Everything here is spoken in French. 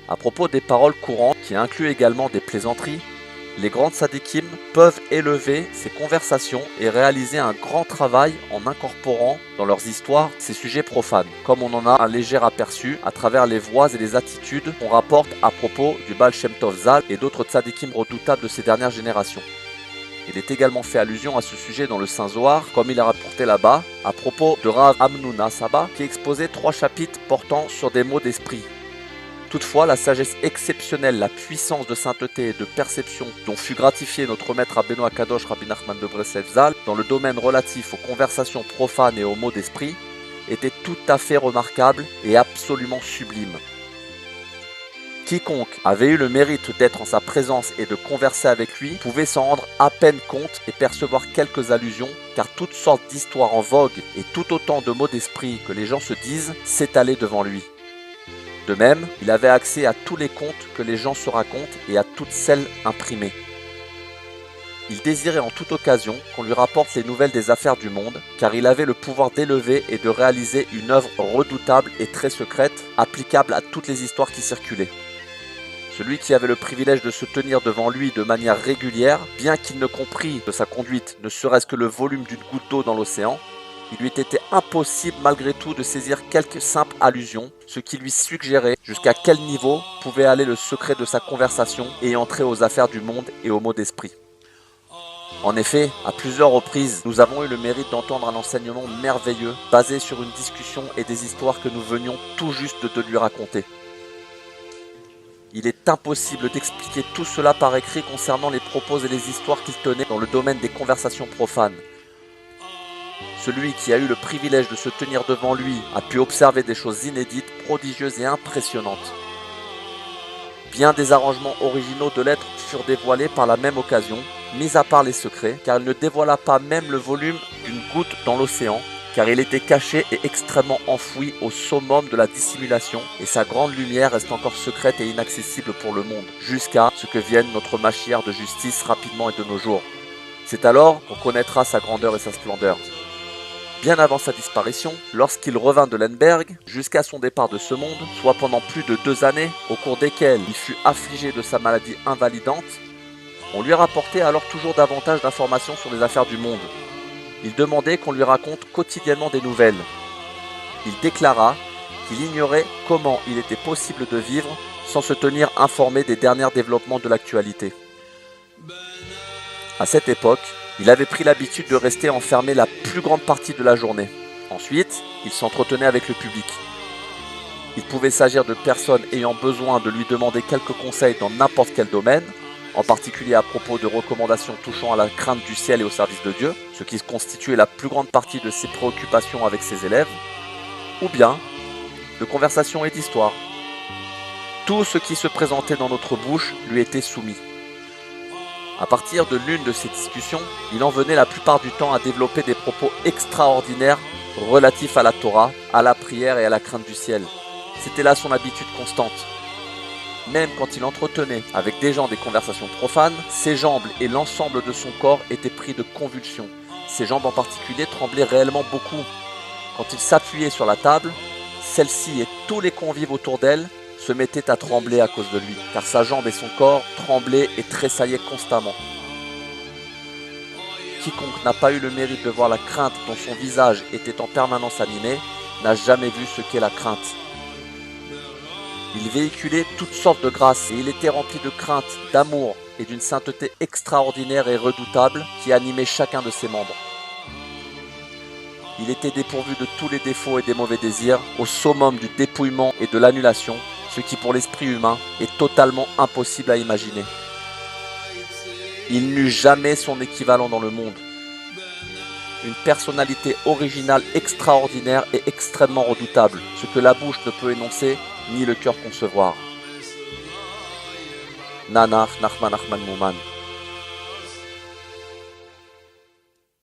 À propos des paroles courantes, qui incluent également des plaisanteries, les grands tzadikim peuvent élever ces conversations et réaliser un grand travail en incorporant dans leurs histoires ces sujets profanes, comme on en a un léger aperçu à travers les voix et les attitudes qu'on rapporte à propos du Baal Shem Tov Zal et d'autres tzadikim redoutables de ces dernières générations. Il est également fait allusion à ce sujet dans le Saint Zohar, comme il est rapporté là-bas, à propos de Rav Hamnuna Saba, qui exposait 3 chapitres portant sur des mots d'esprit. Toutefois, la sagesse exceptionnelle, la puissance de sainteté et de perception dont fut gratifié notre maître Rabbeinu Akadosh Rabbi Nachman de Breslev Zal dans le domaine relatif aux conversations profanes et aux mots d'esprit était tout à fait remarquable et absolument sublime. Quiconque avait eu le mérite d'être en sa présence et de converser avec lui pouvait s'en rendre à peine compte et percevoir quelques allusions, car toutes sortes d'histoires en vogue et tout autant de mots d'esprit que les gens se disent s'étalaient devant lui. De même, il avait accès à tous les contes que les gens se racontent et à toutes celles imprimées. Il désirait en toute occasion qu'on lui rapporte les nouvelles des affaires du monde, car il avait le pouvoir d'élever et de réaliser une œuvre redoutable et très secrète, applicable à toutes les histoires qui circulaient. Celui qui avait le privilège de se tenir devant lui de manière régulière, bien qu'il ne comprît de sa conduite ne serait-ce que le volume d'une goutte d'eau dans l'océan, il lui était impossible malgré tout de saisir quelques simples allusions, ce qui lui suggérait jusqu'à quel niveau pouvait aller le secret de sa conversation et entrer aux affaires du monde et aux mots d'esprit. En effet, à plusieurs reprises, nous avons eu le mérite d'entendre un enseignement merveilleux basé sur une discussion et des histoires que nous venions tout juste de lui raconter. Il est impossible d'expliquer tout cela par écrit concernant les propos et les histoires qu'il tenait dans le domaine des conversations profanes. Celui qui a eu le privilège de se tenir devant lui a pu observer des choses inédites, prodigieuses et impressionnantes. Bien des arrangements originaux de lettres furent dévoilés par la même occasion, mis à part les secrets, car il ne dévoila pas même le volume d'une goutte dans l'océan, car il était caché et extrêmement enfoui au summum de la dissimulation, et sa grande lumière reste encore secrète et inaccessible pour le monde, jusqu'à ce que vienne notre Mashiach de justice rapidement et de nos jours. C'est alors qu'on connaîtra sa grandeur et sa splendeur. Bien avant sa disparition, lorsqu'il revint de Lemberg, jusqu'à son départ de ce monde, soit pendant plus de 2 années, au cours desquelles il fut affligé de sa maladie invalidante, on lui rapportait alors toujours davantage d'informations sur les affaires du monde. Il demandait qu'on lui raconte quotidiennement des nouvelles. Il déclara qu'il ignorait comment il était possible de vivre sans se tenir informé des derniers développements de l'actualité. À cette époque, il avait pris l'habitude de rester enfermé la plus grande partie de la journée. Ensuite, il s'entretenait avec le public. Il pouvait s'agir de personnes ayant besoin de lui demander quelques conseils dans n'importe quel domaine, en particulier à propos de recommandations touchant à la crainte du ciel et au service de Dieu, ce qui constituait la plus grande partie de ses préoccupations avec ses élèves, ou bien de conversations et d'histoires. Tout ce qui se présentait dans notre bouche lui était soumis. À partir de l'une de ces discussions, il en venait la plupart du temps à développer des propos extraordinaires relatifs à la Torah, à la prière et à la crainte du ciel. C'était là son habitude constante. Même quand il entretenait avec des gens des conversations profanes, ses jambes et l'ensemble de son corps étaient pris de convulsions. Ses jambes en particulier tremblaient réellement beaucoup. Quand il s'appuyait sur la table, celle-ci et tous les convives autour d'elle se mettait à trembler à cause de lui, car sa jambe et son corps tremblaient et tressaillaient constamment. Quiconque n'a pas eu le mérite de voir la crainte dont son visage était en permanence animé, n'a jamais vu ce qu'est la crainte. Il véhiculait toutes sortes de grâces et il était rempli de crainte, d'amour et d'une sainteté extraordinaire et redoutable qui animait chacun de ses membres. Il était dépourvu de tous les défauts et des mauvais désirs, au summum du dépouillement et de l'annulation, ce qui pour l'esprit humain est totalement impossible à imaginer. Il n'eut jamais son équivalent dans le monde. Une personnalité originale extraordinaire et extrêmement redoutable, ce que la bouche ne peut énoncer ni le cœur concevoir. Nanach Nachman Mouman.